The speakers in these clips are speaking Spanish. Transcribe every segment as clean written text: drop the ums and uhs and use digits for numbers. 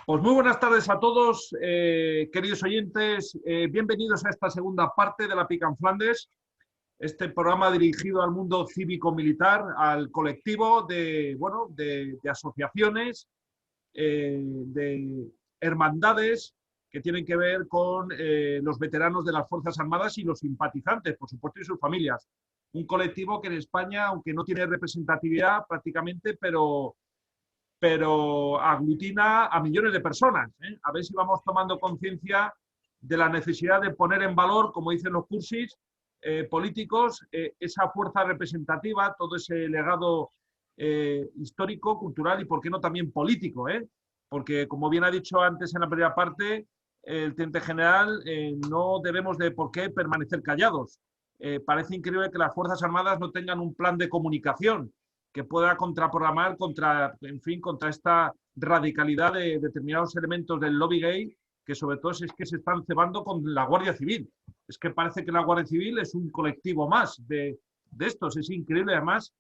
Pues muy buenas tardes a todos, queridos oyentes. Bienvenidos a esta segunda parte de la Pica en Flandes, este programa dirigido al mundo cívico-militar, al colectivo de asociaciones, de hermandades que tienen que ver con los veteranos de las Fuerzas Armadas y los simpatizantes, por supuesto, y sus familias. Un colectivo que en España, aunque no tiene representatividad prácticamente, pero aglutina a millones de personas. A ver si vamos tomando conciencia de la necesidad de poner en valor, como dicen los cursis políticos, esa fuerza representativa, todo ese legado histórico, cultural y, por qué no, también político. Porque, como bien ha dicho antes en la primera parte, el teniente general, no debemos de por qué permanecer callados. Parece increíble que las Fuerzas Armadas no tengan un plan de comunicación que pueda contraprogramar contra esta radicalidad de determinados elementos del lobby gay, que sobre todo es que se están cebando con la Guardia Civil. Es que parece que la Guardia Civil es un colectivo más de estos. Es increíble, además,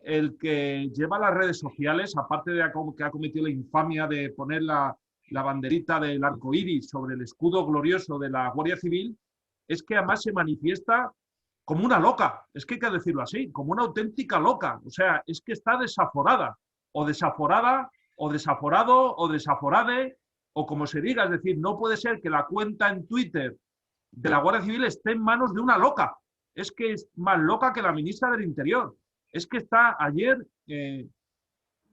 el que lleva las redes sociales, aparte de que ha cometido la infamia de poner la banderita del arco iris sobre el escudo glorioso de la Guardia Civil, es que además se manifiesta como una loca, es que hay que decirlo así, como una auténtica loca. O sea, es que está desaforada, o desaforada, o desaforado, o desaforade, o como se diga. Es decir, no puede ser que la cuenta en Twitter de la Guardia Civil esté en manos de una loca. Es que es más loca que la ministra del Interior. Es que está ayer,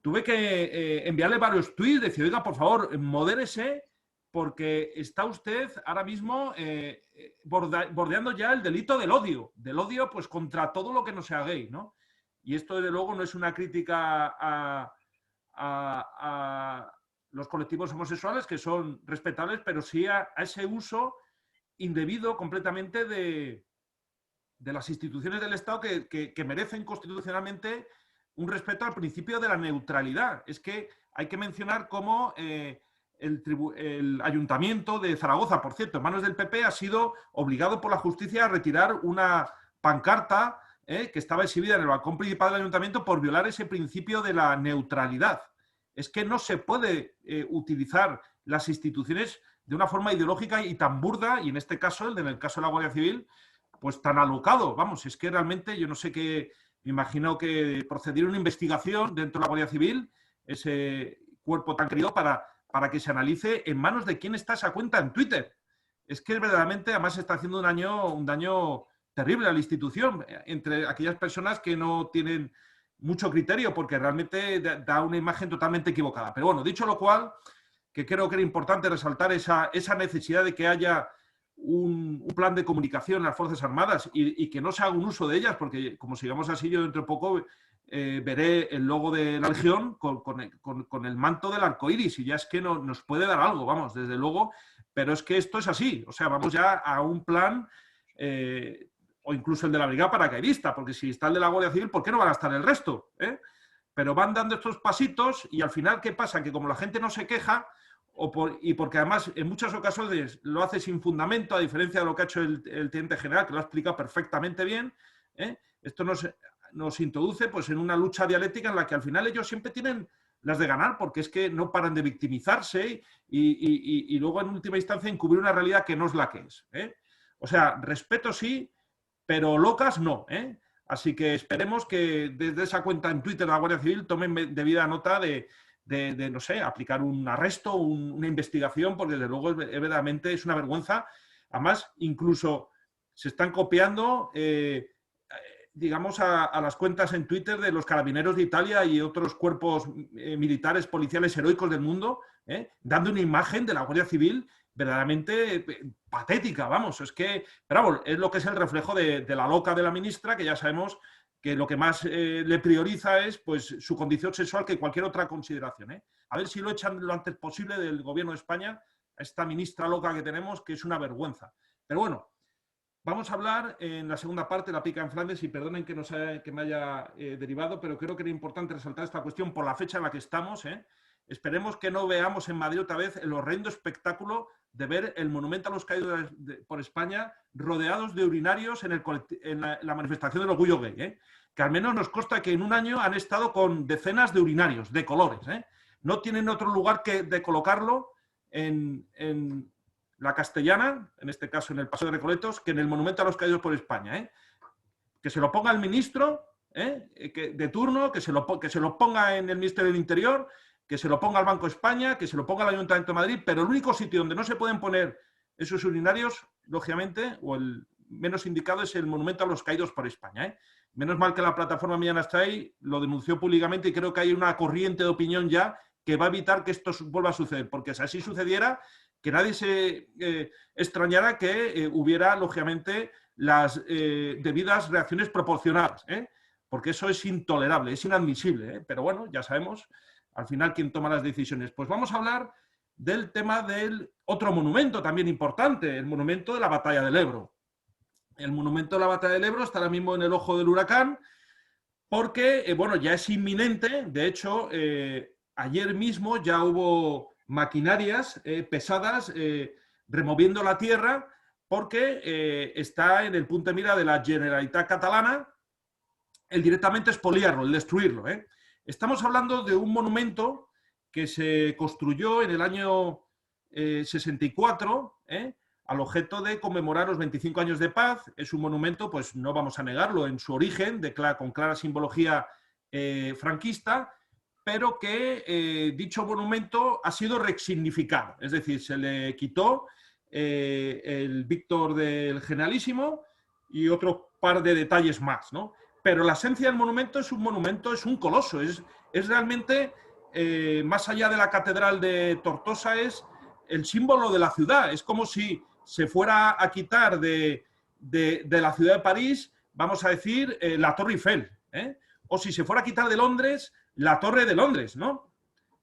tuve que enviarle varios tweets, decir, oiga, por favor, modérese, porque está usted ahora mismo bordeando ya el delito del odio pues contra todo lo que no sea gay, ¿no? Y esto, desde luego, no es una crítica a los colectivos homosexuales, que son respetables, pero sí a ese uso indebido completamente de las instituciones del Estado que merecen constitucionalmente un respeto al principio de la neutralidad. Es que hay que mencionar cómo el Ayuntamiento de Zaragoza, por cierto, en manos del PP, ha sido obligado por la justicia a retirar una pancarta que estaba exhibida en el balcón principal del Ayuntamiento por violar ese principio de la neutralidad. Es que no se puede utilizar las instituciones de una forma ideológica y tan burda, y en este caso, en el caso de la Guardia Civil, pues tan alocado. Vamos, es que realmente yo no sé qué, me imagino que procediera una investigación dentro de la Guardia Civil, ese cuerpo tan querido, para que se analice en manos de quién está esa cuenta en Twitter. Es que verdaderamente, además, está haciendo un daño terrible a la institución, entre aquellas personas que no tienen mucho criterio, porque realmente da una imagen totalmente equivocada. Pero bueno, dicho lo cual, que creo que era importante resaltar esa necesidad de que haya un plan de comunicación en las Fuerzas Armadas y que no se haga un uso de ellas, porque como sigamos así, yo dentro de poco veré el logo de la Legión con el manto del arco iris, y ya es que nos puede dar algo, vamos, desde luego, pero es que esto es así. O sea, vamos ya a un plan, o incluso el de la Brigada Paracaidista, porque si está el de la Guardia Civil, ¿por qué no van a estar el resto? Pero van dando estos pasitos y al final, ¿qué pasa? Que como la gente no se queja, y porque además en muchas ocasiones lo hace sin fundamento, a diferencia de lo que ha hecho el teniente general, que lo ha explicado perfectamente bien, esto nos introduce pues en una lucha dialéctica en la que al final ellos siempre tienen las de ganar, porque es que no paran de victimizarse y luego en última instancia encubrir una realidad que no es la que es. O sea, respeto sí, pero locas no. Así que esperemos que desde esa cuenta en Twitter de la Guardia Civil tomen debida nota de no sé, aplicar un arresto, una investigación, porque desde luego verdaderamente es una vergüenza. Además, incluso se están copiando, digamos, a las cuentas en Twitter de los carabineros de Italia y otros cuerpos militares, policiales heroicos del mundo, dando una imagen de la Guardia Civil verdaderamente patética, vamos. Es que, pero vamos, es lo que es el reflejo de la loca de la ministra, que ya sabemos que lo que más le prioriza es pues, su condición sexual que cualquier otra consideración. A ver si lo echan lo antes posible del gobierno de España, a esta ministra loca que tenemos, que es una vergüenza. Pero bueno, vamos a hablar en la segunda parte de la Pica en Flandes, y perdonen que me haya derivado, pero creo que era importante resaltar esta cuestión por la fecha en la que estamos. Esperemos que no veamos en Madrid otra vez el horrendo espectáculo de ver el monumento a los caídos por España rodeados de urinarios en la manifestación del orgullo gay. Que al menos nos consta que en un año han estado con decenas de urinarios de colores. no tienen otro lugar que de colocarlo en la Castellana, en este caso en el Paseo de Recoletos, que en el Monumento a los Caídos por España, ¿eh? Que se lo ponga el ministro de turno, que se lo ponga en el Ministerio del Interior, que se lo ponga al Banco de España, que se lo ponga al Ayuntamiento de Madrid, pero el único sitio donde no se pueden poner esos urinarios, lógicamente, o el menos indicado, es el Monumento a los Caídos por España, ¿eh? Menos mal que la plataforma Millán Astray lo denunció públicamente y creo que hay una corriente de opinión ya que va a evitar que esto vuelva a suceder, porque si así sucediera, que nadie se extrañara que hubiera, lógicamente, las debidas reacciones proporcionadas, ¿eh? Porque eso es intolerable, es inadmisible, ¿eh? Pero bueno, ya sabemos al final quién toma las decisiones. Pues vamos a hablar del tema del otro monumento también importante, el monumento de la Batalla del Ebro. El monumento de la Batalla del Ebro está ahora mismo en el ojo del huracán porque, bueno, ya es inminente. De hecho, ayer mismo ya hubo maquinarias pesadas removiendo la tierra porque está en el punto de mira de la Generalitat Catalana el directamente expoliarlo, el destruirlo, ¿eh? Estamos hablando de un monumento que se construyó en el año 64, al objeto de conmemorar los 25 años de paz. Es un monumento, pues no vamos a negarlo, en su origen, con clara simbología franquista, pero que dicho monumento ha sido resignificado. Es decir, se le quitó el Víctor del Generalísimo y otro par de detalles más, ¿no? Pero la esencia del monumento, es un coloso, es realmente, más allá de la catedral de Tortosa, es el símbolo de la ciudad. Es como si se fuera a quitar de la ciudad de París, vamos a decir, la Torre Eiffel, ¿eh? O si se fuera a quitar de Londres, la Torre de Londres, ¿no?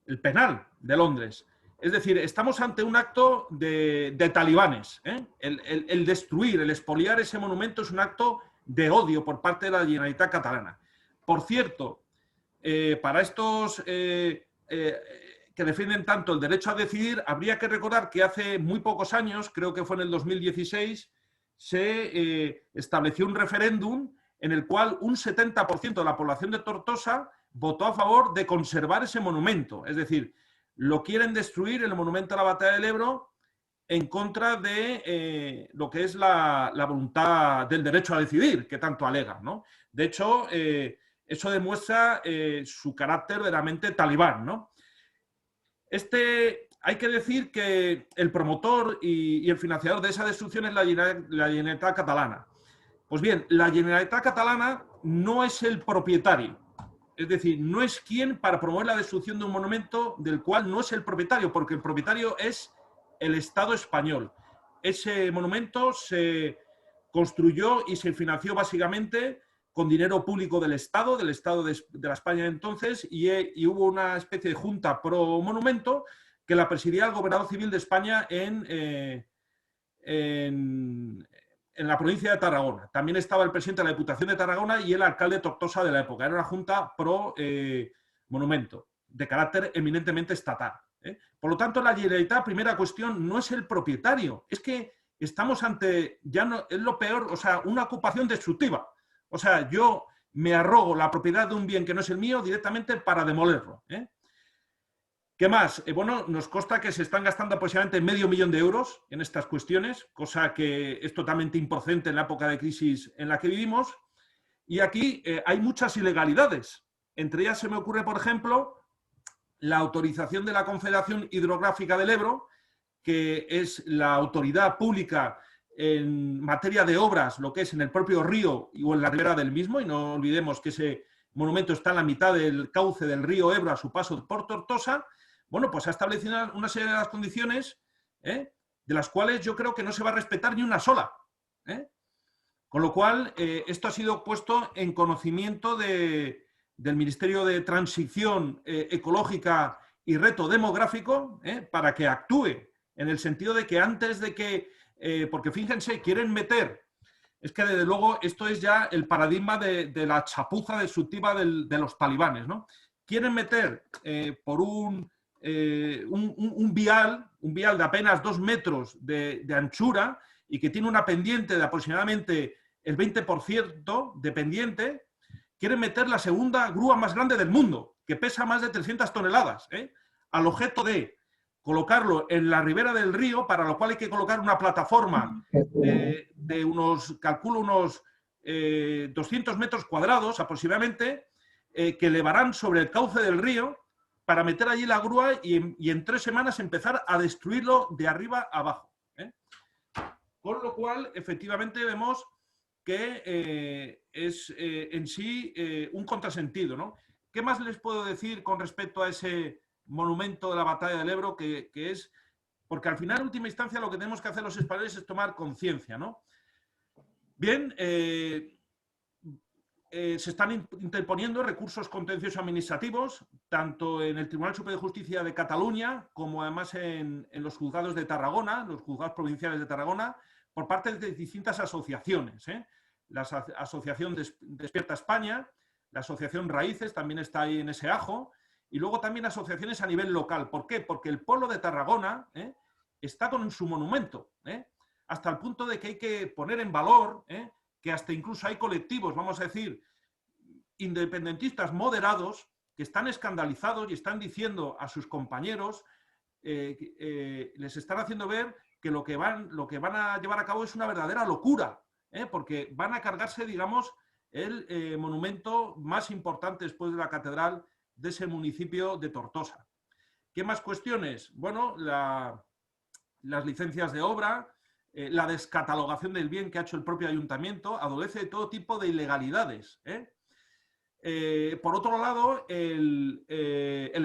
El Penal de Londres. Es decir, estamos ante un acto de talibanes, ¿eh? El destruir, el expoliar ese monumento es un acto de odio por parte de la Generalitat Catalana. Por cierto, para estos que defienden tanto el derecho a decidir, habría que recordar que hace muy pocos años, creo que fue en el 2016, se estableció un referéndum en el cual un 70% de la población de Tortosa votó a favor de conservar ese monumento. Es decir, lo quieren destruir, el monumento a la Batalla del Ebro, en contra de lo que es la voluntad del derecho a decidir, que tanto alega, ¿no? De hecho, eso demuestra su carácter verdaderamente talibán, ¿no? Hay que decir que el promotor y el financiador de esa destrucción es la Generalitat Catalana. Pues bien, la Generalitat Catalana no es el propietario. Es decir, no es quien para promover la destrucción de un monumento del cual no es el propietario, porque el propietario es el Estado español. Ese monumento se construyó y se financió básicamente con dinero público del Estado de la España de entonces, y hubo una especie de junta pro monumento que la presidía el gobernador civil de España en la provincia de Tarragona. También estaba el presidente de la Diputación de Tarragona y el alcalde de Tortosa de la época. Era una junta pro monumento, de carácter eminentemente estatal, ¿eh? Por lo tanto, la Generalitat, primera cuestión, no es el propietario. Es que estamos ante, ya no, es lo peor, o sea, una ocupación destructiva. O sea, yo me arrogo la propiedad de un bien que no es el mío directamente para demolerlo, ¿eh? ¿Qué más? Bueno, nos consta que se están gastando aproximadamente $500.000 de euros en estas cuestiones, cosa que es totalmente improcedente en la época de crisis en la que vivimos. Y aquí hay muchas ilegalidades. Entre ellas se me ocurre, por ejemplo, la autorización de la Confederación Hidrográfica del Ebro, que es la autoridad pública en materia de obras, lo que es en el propio río o en la ribera del mismo, y no olvidemos que ese monumento está en la mitad del cauce del río Ebro a su paso por Tortosa. Bueno, pues ha establecido una serie de las condiciones, de las cuales yo creo que no se va a respetar ni una sola, ¿eh? Con lo cual, esto ha sido puesto en conocimiento del Ministerio de Transición Ecológica y Reto Demográfico, para que actúe en el sentido de que antes de que, porque fíjense, quieren meter, es que desde luego esto es ya el paradigma de la chapuza destructiva de los talibanes, ¿no? Quieren meter por un vial de apenas 2 metros de anchura y que tiene una pendiente de aproximadamente el 20% de pendiente, quieren meter la segunda grúa más grande del mundo, que pesa más de 300 toneladas, ¿eh? al objeto de colocarlo en la ribera del río, para lo cual hay que colocar una plataforma de unos, calculo, unos 200 metros cuadrados aproximadamente, que elevarán sobre el cauce del río para meter allí la grúa y en 3 semanas empezar a destruirlo de arriba a abajo. Con lo cual, efectivamente, vemos que es en sí un contrasentido, ¿no? ¿Qué más les puedo decir con respecto a ese monumento de la batalla del Ebro? Que es, porque al final, en última instancia, lo que tenemos que hacer los españoles es tomar conciencia, ¿no? Bien, se están interponiendo recursos contenciosos administrativos, tanto en el Tribunal Superior de Justicia de Cataluña, como además en los juzgados de Tarragona, los juzgados provinciales de Tarragona, por parte de distintas asociaciones. La Asociación Despierta España, la Asociación Raíces también está ahí en ese ajo, y luego también asociaciones a nivel local. ¿Por qué? Porque el pueblo de Tarragona está con su monumento, hasta el punto de que hay que poner en valor que hasta incluso hay colectivos, vamos a decir, independentistas moderados, que están escandalizados y están diciendo a sus compañeros, les están haciendo ver que lo que van a llevar a cabo es una verdadera locura, porque van a cargarse, digamos, el monumento más importante después de la catedral de ese municipio de Tortosa. ¿Qué más cuestiones? Bueno, las licencias de obra, la descatalogación del bien que ha hecho el propio ayuntamiento, adolece de todo tipo de ilegalidades. Por otro lado, el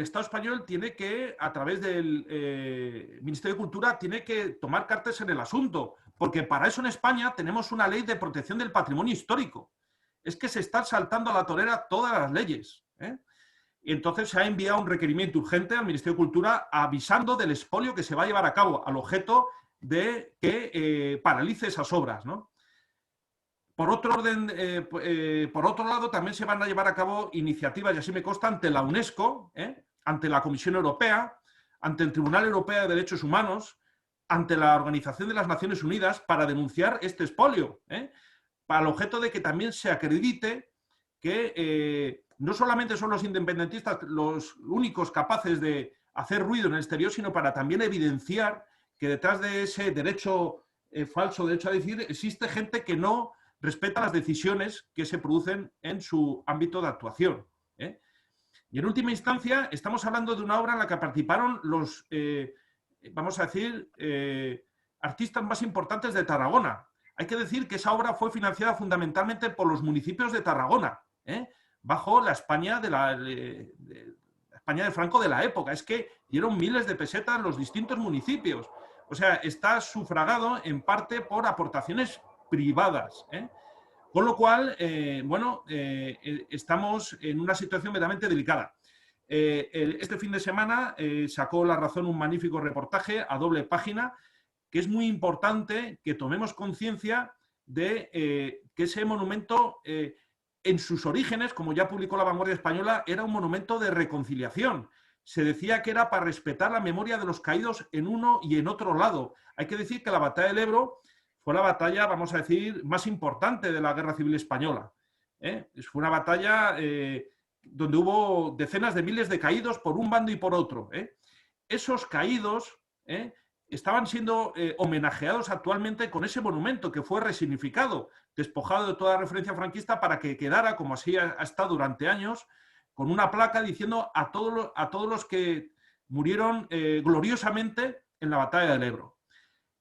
Estado español tiene que, a través del Ministerio de Cultura, tiene que tomar cartas en el asunto, porque para eso en España tenemos una ley de protección del patrimonio histórico. Es que se están saltando a la torera todas las leyes. Y entonces se ha enviado un requerimiento urgente al Ministerio de Cultura avisando del expolio que se va a llevar a cabo, al objeto de que paralice esas obras, ¿no? Por otro lado, también se van a llevar a cabo iniciativas, y así me consta, ante la UNESCO, ante la Comisión Europea, ante el Tribunal Europeo de Derechos Humanos, ante la Organización de las Naciones Unidas, para denunciar este expolio, para el objeto de que también se acredite que no solamente son los independentistas los únicos capaces de hacer ruido en el exterior, sino para también evidenciar que detrás de ese derecho falso derecho a decidir existe gente que no respeta las decisiones que se producen en su ámbito de actuación. Y en última instancia, estamos hablando de una obra en la que participaron los, vamos a decir, artistas más importantes de Tarragona. Hay que decir que esa obra fue financiada fundamentalmente por los municipios de Tarragona, bajo la España España de Franco de la época. Es que dieron miles de pesetas los distintos municipios. O sea, está sufragado en parte por aportaciones privadas. Con lo cual, estamos en una situación verdaderamente delicada. Este fin de semana sacó La Razón un magnífico reportaje a doble página, que es muy importante que tomemos conciencia de que ese monumento, en sus orígenes, como ya publicó La Vanguardia Española, era un monumento de reconciliación. Se decía que era para respetar la memoria de los caídos en uno y en otro lado. Hay que decir que la batalla del Ebro fue la batalla, vamos a decir, más importante de la Guerra Civil Española. Fue una batalla donde hubo decenas de miles de caídos por un bando y por otro. Esos caídos estaban siendo homenajeados actualmente con ese monumento que fue resignificado, despojado de toda referencia franquista para que quedara, como así ha estado durante años, con una placa diciendo a todos los que murieron gloriosamente en la batalla del Ebro.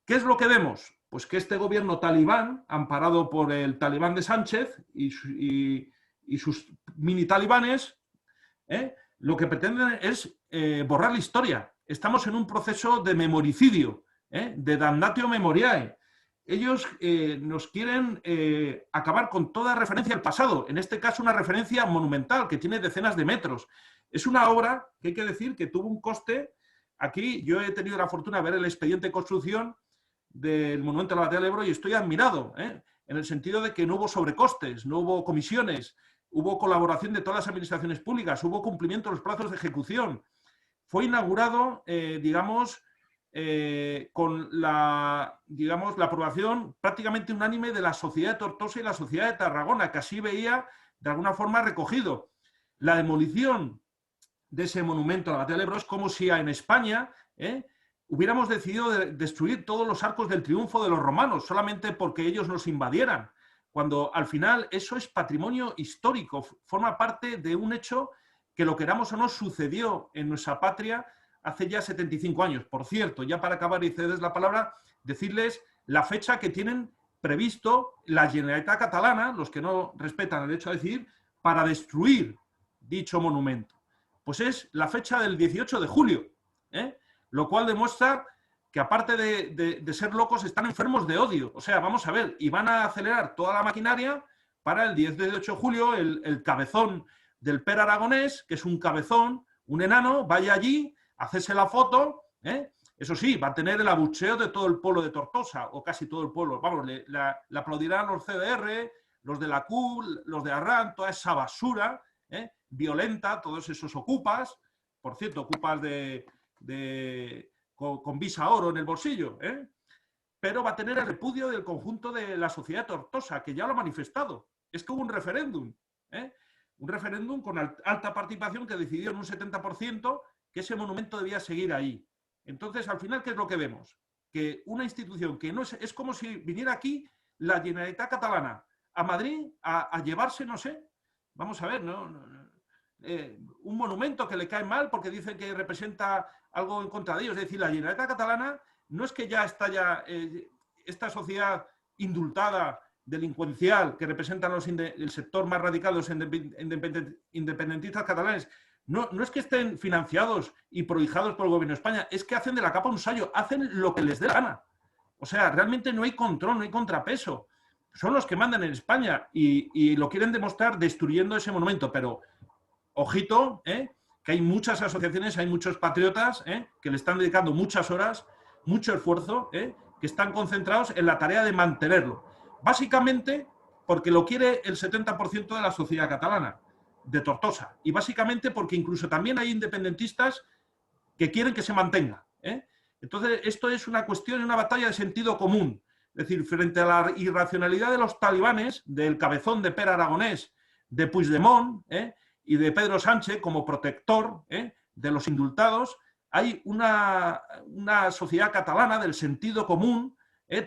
¿Qué es lo que vemos? Pues que este gobierno talibán, amparado por el talibán de Sánchez y sus mini talibanes, lo que pretenden es borrar la historia. Estamos en un proceso de memoricidio, de damnatio memoriae. Ellos nos quieren acabar con toda referencia al pasado, en este caso una referencia monumental que tiene decenas de metros. Es una obra que hay que decir que tuvo un coste. Aquí yo he tenido la fortuna de ver el expediente de construcción del monumento de la batalla del Ebro y estoy admirado, en el sentido de que no hubo sobrecostes, no hubo comisiones, hubo colaboración de todas las administraciones públicas, hubo cumplimiento de los plazos de ejecución. Fue inaugurado, con la aprobación prácticamente unánime de la Sociedad de Tortosa y la Sociedad de Tarragona, que así veía de alguna forma recogido. La demolición de ese monumento a la batalla del Ebro es como si en España hubiéramos decidido destruir todos los arcos del triunfo de los romanos solamente porque ellos nos invadieran, cuando al final eso es patrimonio histórico, forma parte de un hecho que, lo queramos o no, sucedió en nuestra patria hace ya 75 años. Por cierto, ya para acabar y cedes la palabra, decirles la fecha que tienen previsto la Generalitat Catalana, los que no respetan el derecho a decidir, para destruir dicho monumento. Pues es la fecha del 18 de julio, lo cual demuestra que, aparte de ser locos, están enfermos de odio. O sea, vamos a ver, y van a acelerar toda la maquinaria para el 18 de julio, el cabezón del Per Aragonés, que es un cabezón, un enano, vaya allí, hacerse la foto, Eso sí, va a tener el abucheo de todo el pueblo de Tortosa, o casi todo el pueblo. Vamos, le aplaudirán los CDR, los de la CUL, los de Arran, toda esa basura violenta, todos esos ocupas, por cierto, ocupas con visa oro en el bolsillo, pero va a tener el repudio del conjunto de la sociedad de Tortosa, que ya lo ha manifestado. Es que hubo un referéndum con alta participación que decidió en un 70% que ese monumento debía seguir ahí. Entonces, al final, ¿qué es lo que vemos? Que una institución que no es como si viniera aquí la Generalitat Catalana a Madrid a llevarse, no sé, vamos a ver, un monumento que le cae mal porque dicen que representa algo en contra de ellos. Es decir, la Generalitat Catalana no es que ya está esta sociedad indultada, delincuencial, que representan el sector más radical, los independentistas catalanes. No es que estén financiados y prohijados por el gobierno de España, es que hacen de la capa un sayo, hacen lo que les dé la gana. O sea, realmente no hay control, no hay contrapeso. Son los que mandan en España y lo quieren demostrar destruyendo ese monumento. Pero, ojito, que hay muchas asociaciones, hay muchos patriotas que le están dedicando muchas horas, mucho esfuerzo, que están concentrados en la tarea de mantenerlo. Básicamente porque lo quiere el 70% de la sociedad catalana, de Tortosa, y básicamente porque incluso también hay independentistas que quieren que se mantenga. Entonces, esto es una cuestión, una batalla de sentido común. Es decir, frente a la irracionalidad de los talibanes, del cabezón de Per Aragonés, de Puigdemont y de Pedro Sánchez como protector de los indultados, hay una sociedad catalana del sentido común,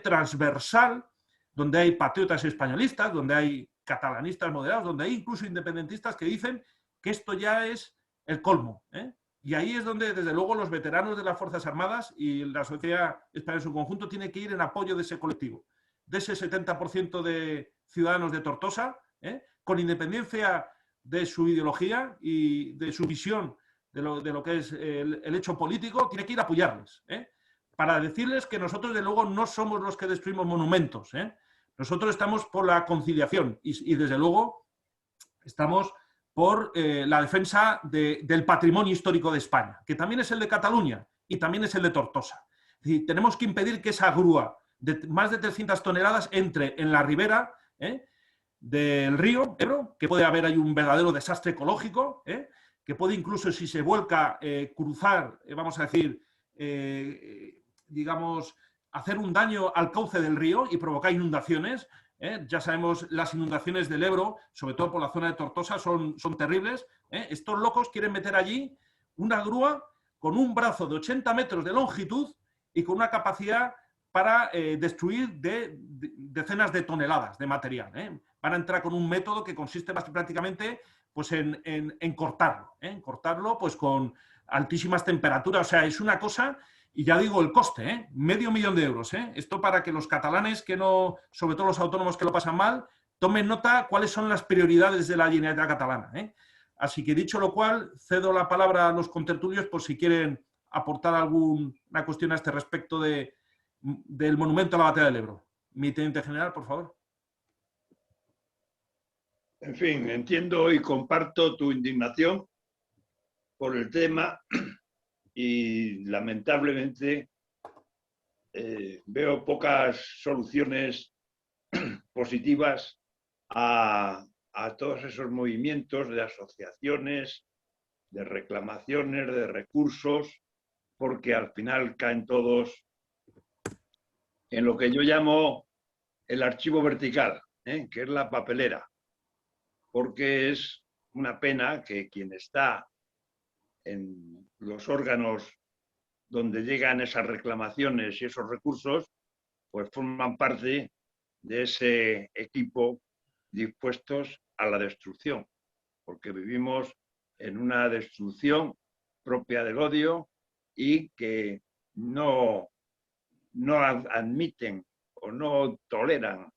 transversal, donde hay patriotas españolistas, donde hay catalanistas moderados, donde hay incluso independentistas que dicen que esto ya es el colmo. Y ahí es donde, desde luego, los veteranos de las Fuerzas Armadas y la sociedad española en su conjunto tienen que ir en apoyo de ese colectivo, de ese 70% de ciudadanos de Tortosa, con independencia de su ideología y de su visión de lo que es el hecho político, tiene que ir a apoyarles, para decirles que nosotros, de luego, no somos los que destruimos monumentos. Nosotros estamos por la conciliación y desde luego, estamos por la defensa del patrimonio histórico de España, que también es el de Cataluña y también es el de Tortosa. Es decir, tenemos que impedir que esa grúa de más de 300 toneladas entre en la ribera del río Ebro, que puede haber ahí un verdadero desastre ecológico, que puede incluso, si se vuelca, cruzar, vamos a decir, digamos, hacer un daño al cauce del río y provocar inundaciones. Ya sabemos, las inundaciones del Ebro, sobre todo por la zona de Tortosa, son terribles. Estos locos quieren meter allí una grúa con un brazo de 80 metros de longitud y con una capacidad para destruir decenas de toneladas de material. Van a entrar con un método que consiste prácticamente pues, en cortarlo. Cortarlo pues, con altísimas temperaturas. O sea, es una cosa... Y ya digo el coste, $500.000 de euros. Esto para que los catalanes, que no, sobre todo los autónomos que lo pasan mal, tomen nota cuáles son las prioridades de la Generalitat Catalana. Así que, dicho lo cual, cedo la palabra a los contertulios por si quieren aportar alguna cuestión a este respecto del monumento a la batalla del Ebro. Mi teniente general, por favor. En fin, entiendo y comparto tu indignación por el tema. Y lamentablemente veo pocas soluciones positivas a todos esos movimientos de asociaciones, de reclamaciones, de recursos, porque al final caen todos en lo que yo llamo el archivo vertical, que es la papelera, porque es una pena que quien está en los órganos donde llegan esas reclamaciones y esos recursos, pues forman parte de ese equipo dispuestos a la destrucción, porque vivimos en una destrucción propia del odio y que no admiten o no toleran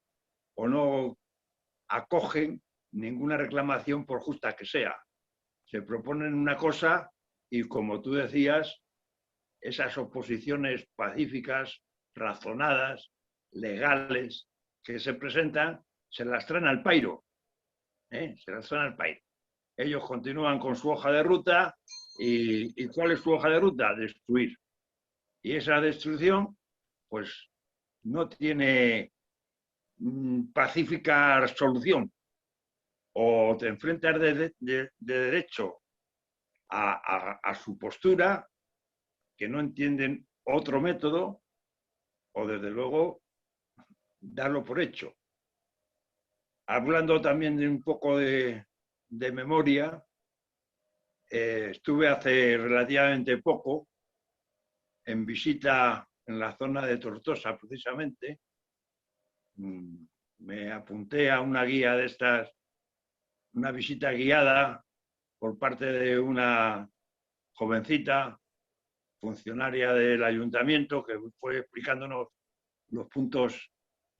o no acogen ninguna reclamación por justa que sea. Se proponen una cosa y, como tú decías, esas oposiciones pacíficas, razonadas, legales, que se presentan, se las traen al pairo. Se las traen al pairo. Ellos continúan con su hoja de ruta y ¿cuál es su hoja de ruta? Destruir. Y esa destrucción, pues, no tiene pacífica solución. O te enfrentas de derecho a su postura, que no entienden otro método, o desde luego darlo por hecho. Hablando también de un poco de memoria, estuve hace relativamente poco en visita en la zona de Tortosa, precisamente. Me apunté a una guía de estas, una visita guiada por parte de una jovencita funcionaria del ayuntamiento que fue explicándonos los puntos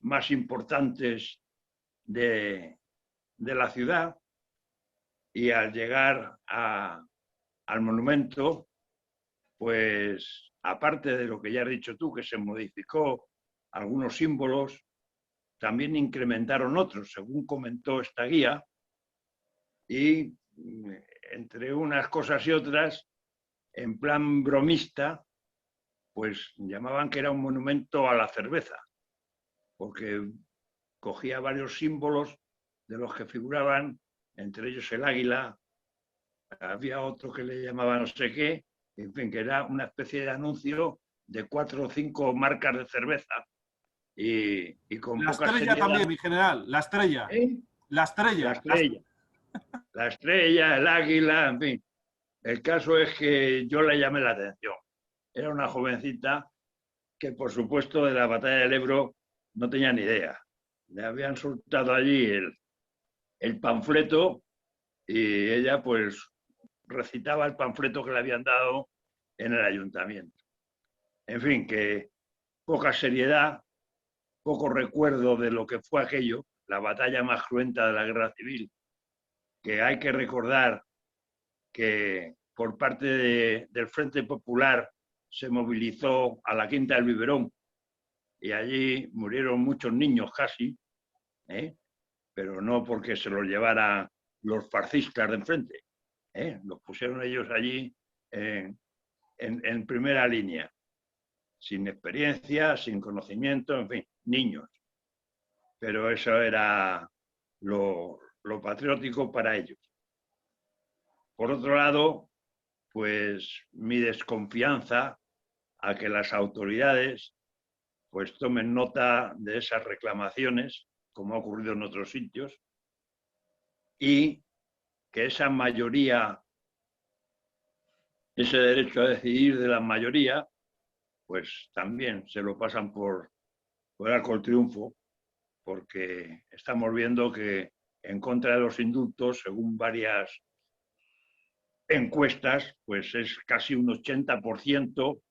más importantes de la ciudad, y al llegar al monumento, pues aparte de lo que ya has dicho tú, que se modificó algunos símbolos, también incrementaron otros, según comentó esta guía, y entre unas cosas y otras, en plan bromista, pues llamaban que era un monumento a la cerveza, porque cogía varios símbolos de los que figuraban, entre ellos el águila, había otro que le llamaba no sé qué, en fin, que era una especie de anuncio de 4 o 5 marcas de cerveza y con La poca estrella seriedad. también, mi general, la estrella. ¿Eh? La estrella. La estrella. La estrella, el águila, en fin. El caso es que yo le llamé la atención. Era una jovencita que, por supuesto, de la batalla del Ebro no tenía ni idea. Le habían soltado allí el panfleto y ella, pues, recitaba el panfleto que le habían dado en el ayuntamiento. En fin, que poca seriedad, poco recuerdo de lo que fue aquello, la batalla más cruenta de la guerra civil, que hay que recordar que por parte del Frente Popular se movilizó a la Quinta del Biberón y allí murieron muchos niños casi, pero no porque se los llevaran los fascistas de enfrente. Los pusieron ellos allí en primera línea, sin experiencia, sin conocimiento, en fin, niños. Pero eso era lo patriótico para ellos. Por otro lado, pues mi desconfianza a que las autoridades pues tomen nota de esas reclamaciones, como ha ocurrido en otros sitios, y que esa mayoría, ese derecho a decidir de la mayoría, pues también se lo pasan por arco el triunfo, porque estamos viendo que en contra de los indultos, según varias encuestas, pues es casi un 80%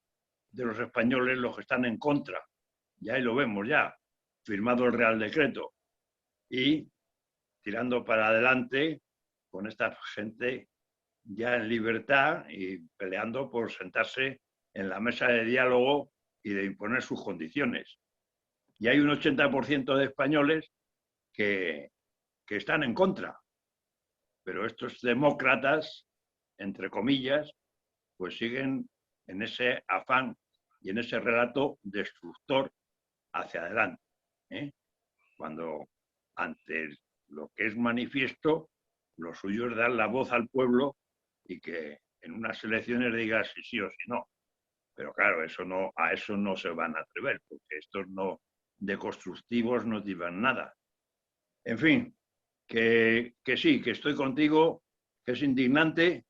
de los españoles los que están en contra. Y ahí lo vemos ya, firmado el Real Decreto. Y tirando para adelante con esta gente ya en libertad y peleando por sentarse en la mesa de diálogo y de imponer sus condiciones. Y hay un 80% de españoles que están en contra. Pero estos demócratas, entre comillas, pues siguen en ese afán y en ese relato destructor hacia adelante. Cuando ante lo que es manifiesto, lo suyo es dar la voz al pueblo y que en unas elecciones diga si sí o si no. Pero claro, a eso no se van a atrever, porque estos no de constructivos no llevan nada. En fin, que sí, que estoy contigo, que es indignante,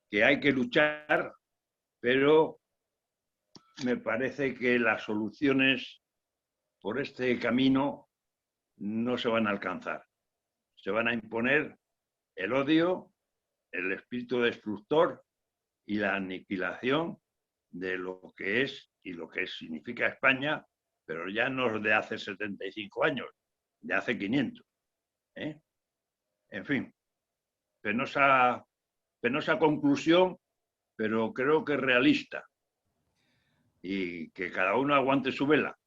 que hay que luchar, pero me parece que las soluciones por este camino no se van a alcanzar. Se van a imponer el odio, el espíritu destructor y la aniquilación de lo que es y lo que significa España, pero ya no de hace 75 años, de hace 500. En fin, penosa conclusión, pero creo que realista. Y que cada uno aguante su vela.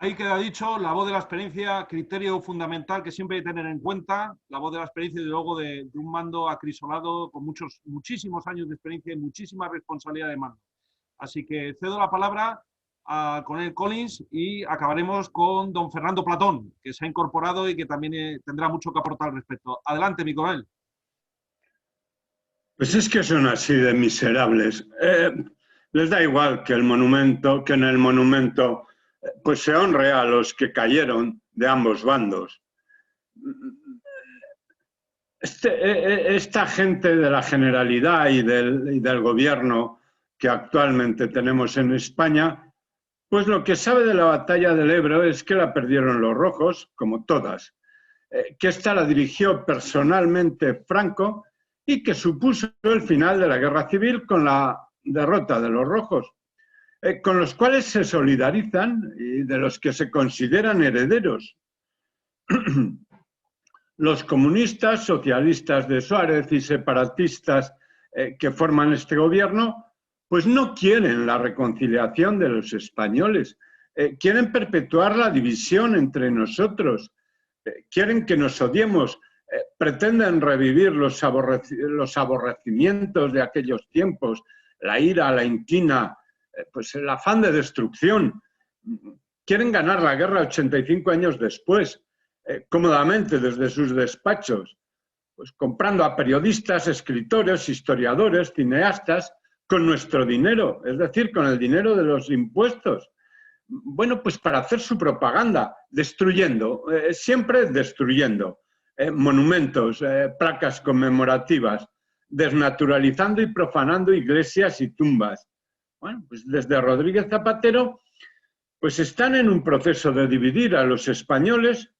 Ahí queda dicho, la voz de la experiencia, criterio fundamental que siempre hay que tener en cuenta, la voz de la experiencia y luego de un mando acrisolado con muchísimos años de experiencia y muchísima responsabilidad de mando. Así que cedo la palabra a Coronel Collins y acabaremos con don Fernando Platón, que se ha incorporado y que también tendrá mucho que aportar al respecto. Adelante, mi coronel. Pues es que son así de miserables. Les da igual que en el monumento pues se honre a los que cayeron de ambos bandos. Esta gente de la Generalidad y del gobierno que actualmente tenemos en España, pues lo que sabe de la batalla del Ebro es que la perdieron los rojos, como todas, que esta la dirigió personalmente Franco y que supuso el final de la guerra civil con la derrota de los rojos, con los cuales se solidarizan y de los que se consideran herederos. Los comunistas, socialistas de Suárez y separatistas que forman este gobierno, pues no quieren la reconciliación de los españoles, quieren perpetuar la división entre nosotros, quieren que nos odiemos, pretenden revivir los aborrecimientos de aquellos tiempos, la ira, la inquina, pues el afán de destrucción. Quieren ganar la guerra 85 años después, cómodamente desde sus despachos, pues comprando a periodistas, escritores, historiadores, cineastas, con nuestro dinero, es decir, con el dinero de los impuestos. Bueno, pues para hacer su propaganda, destruyendo, siempre destruyendo monumentos, placas conmemorativas, desnaturalizando y profanando iglesias y tumbas. Bueno, pues desde Rodríguez Zapatero, pues están en un proceso de dividir a los españoles,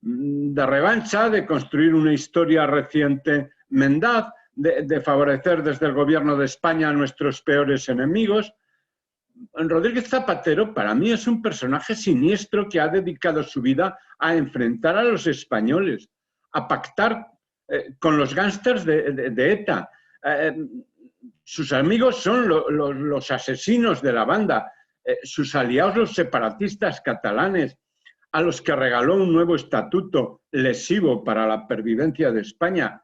de revancha, de construir una historia reciente mendaz, de favorecer desde el gobierno de España a nuestros peores enemigos. Rodríguez Zapatero para mí es un personaje siniestro que ha dedicado su vida a enfrentar a los españoles, a pactar con los gángsters de ETA. Sus amigos son los asesinos de la banda, sus aliados los separatistas catalanes, a los que regaló un nuevo estatuto lesivo para la pervivencia de España,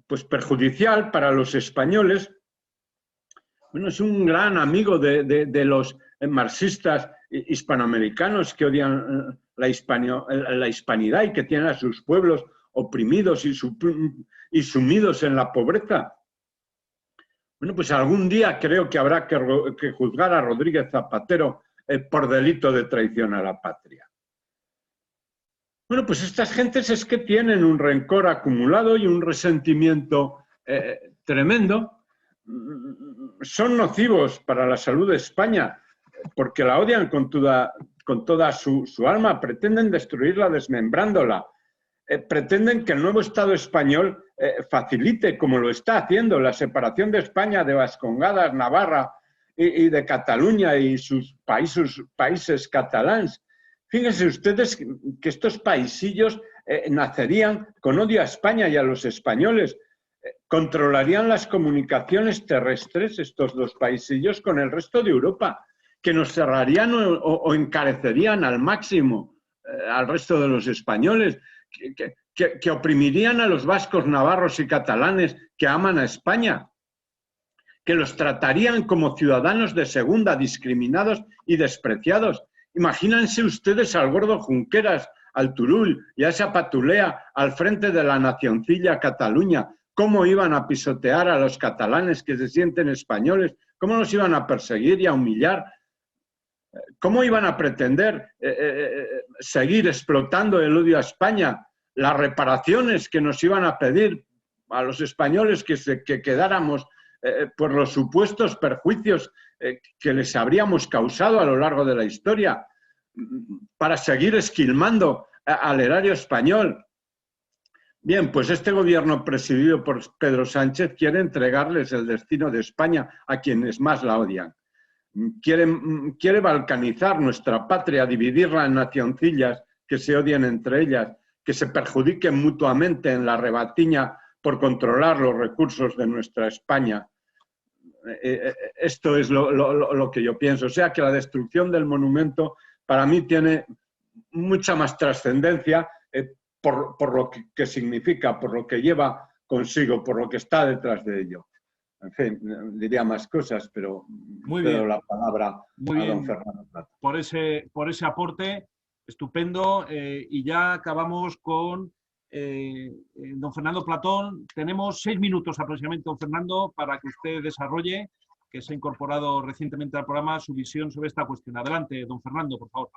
pues perjudicial para los españoles. Bueno, es un gran amigo de los marxistas hispanoamericanos que odian la hispanidad y que tienen a sus pueblos oprimidos y sumidos en la pobreza. Bueno, pues algún día creo que habrá que juzgar a Rodríguez Zapatero por delito de traición a la patria. Bueno, pues estas gentes es que tienen un rencor acumulado y un resentimiento tremendo. Son nocivos para la salud de España porque la odian con toda su alma, pretenden destruirla desmembrándola, pretenden que el nuevo Estado español facilite, como lo está haciendo, la separación de España de Vascongadas, Navarra y de Cataluña y sus países catalans. Fíjense ustedes que estos paisillos nacerían con odio a España y a los españoles. Controlarían las comunicaciones terrestres, estos dos paisillos, con el resto de Europa, que nos cerrarían o encarecerían al máximo al resto de los españoles, que oprimirían a los vascos, navarros y catalanes que aman a España, que los tratarían como ciudadanos de segunda, discriminados y despreciados. Imagínense ustedes al gordo Junqueras, al Turull y a esa patulea al frente de la nacioncilla Cataluña, cómo iban a pisotear a los catalanes que se sienten españoles, cómo los iban a perseguir y a humillar, cómo iban a pretender seguir explotando el odio a España las reparaciones que nos iban a pedir a los españoles que quedáramos por los supuestos perjuicios que les habríamos causado a lo largo de la historia para seguir esquilmando al erario español. Bien, pues este gobierno presidido por Pedro Sánchez quiere entregarles el destino de España a quienes más la odian. Quiere balcanizar nuestra patria, dividirla en nacioncillas que se odien entre ellas, que se perjudiquen mutuamente en la rebatiña por controlar los recursos de nuestra España. Esto es lo que yo pienso. O sea que la destrucción del monumento para mí tiene mucha más trascendencia por lo que significa, por lo que lleva consigo, por lo que está detrás de ello. En fin, diría más cosas, pero cedo la palabra a don Fernando Platón. Por ese aporte estupendo, y ya acabamos con don Fernando Platón. Tenemos 6 minutos aproximadamente, don Fernando, para que usted desarrolle, que se ha incorporado recientemente al programa, su visión sobre esta cuestión. Adelante, don Fernando, por favor.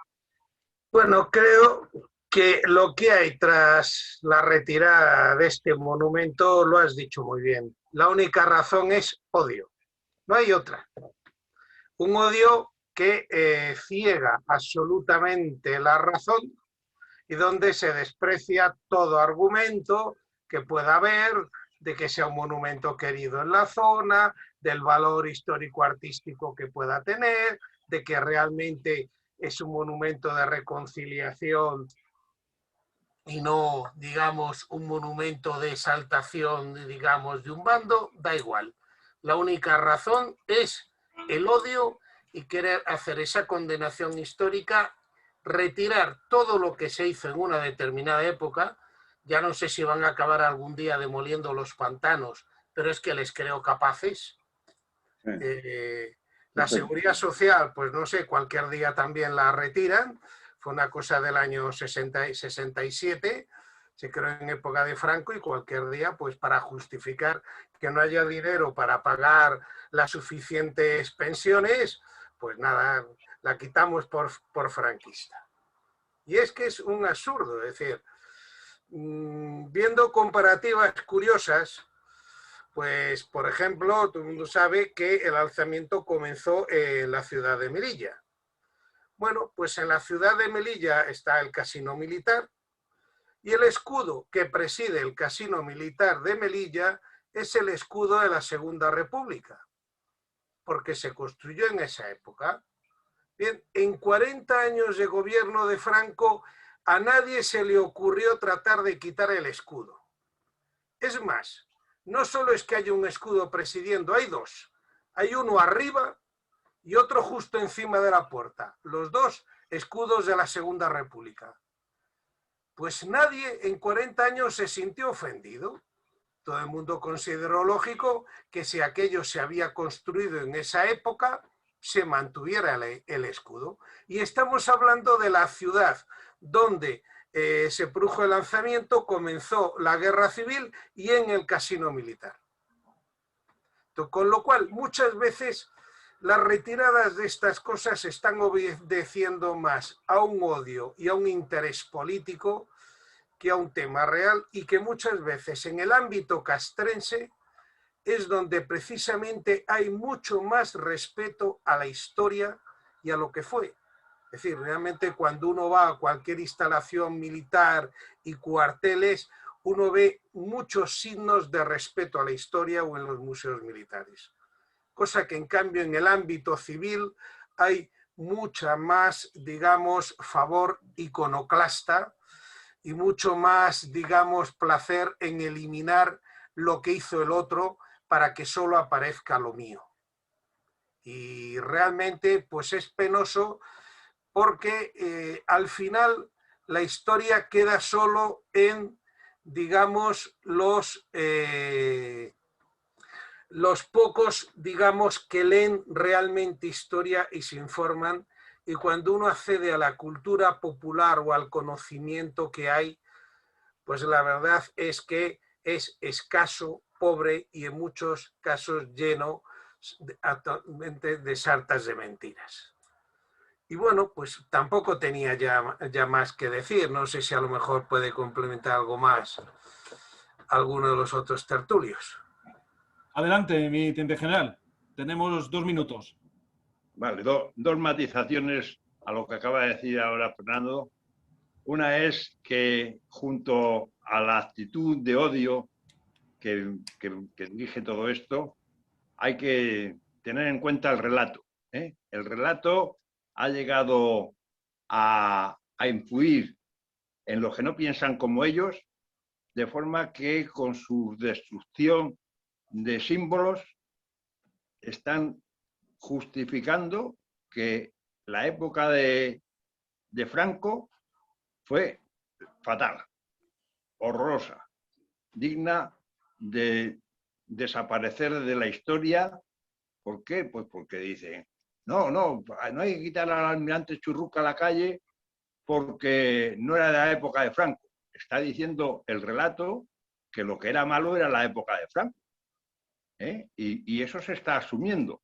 Bueno, creo que lo que hay tras la retirada de este monumento lo has dicho muy bien. La única razón es odio, no hay otra. Un odio que ciega absolutamente la razón y donde se desprecia todo argumento que pueda haber de que sea un monumento querido en la zona, del valor histórico-artístico que pueda tener, de que realmente es un monumento de reconciliación y no, digamos, un monumento de exaltación, digamos, de un bando. Da igual. La única razón es el odio y querer hacer esa condenación histórica, retirar todo lo que se hizo en una determinada época. Ya no sé si van a acabar algún día demoliendo los pantanos, pero es que les creo capaces. Sí. La seguridad social, pues no sé, cualquier día también la retiran. Fue una cosa del año 60 y 67, se creó en época de Franco, y cualquier día, pues para justificar que no haya dinero para pagar las suficientes pensiones, pues nada, la quitamos por franquista. Y es que es un absurdo, es decir, viendo comparativas curiosas, pues por ejemplo, todo el mundo sabe que el alzamiento comenzó en la ciudad de Melilla. Bueno, pues en la ciudad de Melilla está el casino militar, y el escudo que preside el casino militar de Melilla es el escudo de la Segunda República, porque se construyó en esa época. Bien, en 40 años de gobierno de Franco a nadie se le ocurrió tratar de quitar el escudo. Es más, no solo es que haya un escudo presidiendo, hay dos. Hay uno arriba y otro justo encima de la puerta. Los dos escudos de la Segunda República. Pues nadie en 40 años se sintió ofendido. Todo el mundo consideró lógico que si aquello se había construido en esa época, se mantuviera el escudo. Y estamos hablando de la ciudad donde se produjo el lanzamiento, comenzó la guerra civil y en el casino militar. Con lo cual, muchas veces las retiradas de estas cosas están obedeciendo más a un odio y a un interés político que a un tema real, y que muchas veces en el ámbito castrense es donde precisamente hay mucho más respeto a la historia y a lo que fue. Es decir, realmente cuando uno va a cualquier instalación militar y cuarteles, uno ve muchos signos de respeto a la historia o en los museos militares. Cosa que en cambio en el ámbito civil hay mucha más, digamos, favor iconoclasta y mucho más, digamos, placer en eliminar lo que hizo el otro para que solo aparezca lo mío. Y realmente pues es penoso porque al final la historia queda solo en, digamos, los pocos, digamos, que leen realmente historia y se informan, y cuando uno accede a la cultura popular o al conocimiento que hay, pues la verdad es que es escaso, pobre y en muchos casos lleno de sartas de mentiras. Y bueno, pues tampoco tenía ya más que decir. No sé si a lo mejor puede complementar algo más alguno de los otros tertulios. Adelante, mi teniente general. Tenemos 2 minutos. Vale, dos matizaciones a lo que acaba de decir ahora Fernando. Una es que junto a la actitud de odio que dirige todo esto, hay que tener en cuenta el relato. El relato ha llegado a influir en los que no piensan como ellos, de forma que con su destrucción de símbolos están justificando que la época de Franco fue fatal, horrorosa, digna de desaparecer de la historia. ¿Por qué? Pues porque dicen, no hay que quitar al almirante Churruca a la calle porque no era de la época de Franco. Está diciendo el relato que lo que era malo era la época de Franco. Y eso se está asumiendo.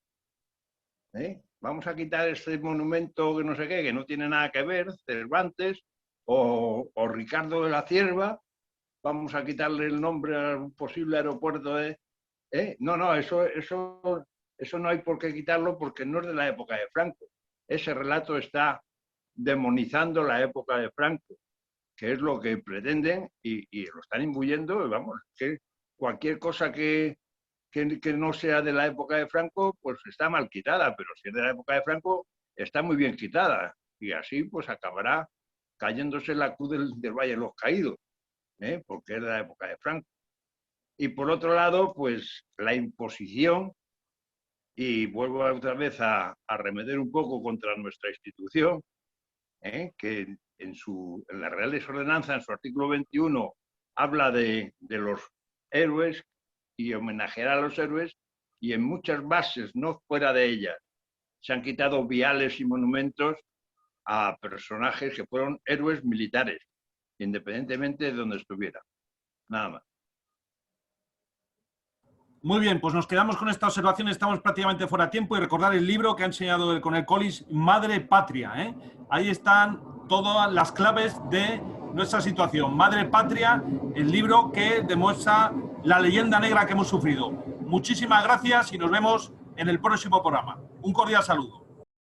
Vamos a quitar este monumento que no sé qué, que no tiene nada que ver, Cervantes o Ricardo de la Cierva, vamos a quitarle el nombre a un posible aeropuerto de... No, eso no hay por qué quitarlo porque no es de la época de Franco. Ese relato está demonizando la época de Franco, que es lo que pretenden y lo están imbuyendo. Vamos, que cualquier cosa que no sea de la época de Franco, pues está mal quitada, pero si es de la época de Franco, está muy bien quitada. Y así pues acabará cayéndose la cruz del Valle de los Caídos, porque es de la época de Franco. Y por otro lado, pues la imposición, y vuelvo otra vez a arremeter un poco contra nuestra institución, que en la Real Ordenanza, en su artículo 21, habla de los héroes y homenajear a los héroes, y en muchas bases, no fuera de ellas, se han quitado viales y monumentos a personajes que fueron héroes militares, independientemente de donde estuvieran. Nada más. Muy bien, pues nos quedamos con esta observación, estamos prácticamente fuera de tiempo y recordar el libro que ha enseñado el coronel Collis, Madre Patria. Ahí están todas las claves de nuestra situación. Madre Patria, el libro que demuestra la leyenda negra que hemos sufrido. Muchísimas gracias y nos vemos en el próximo programa. Un cordial saludo.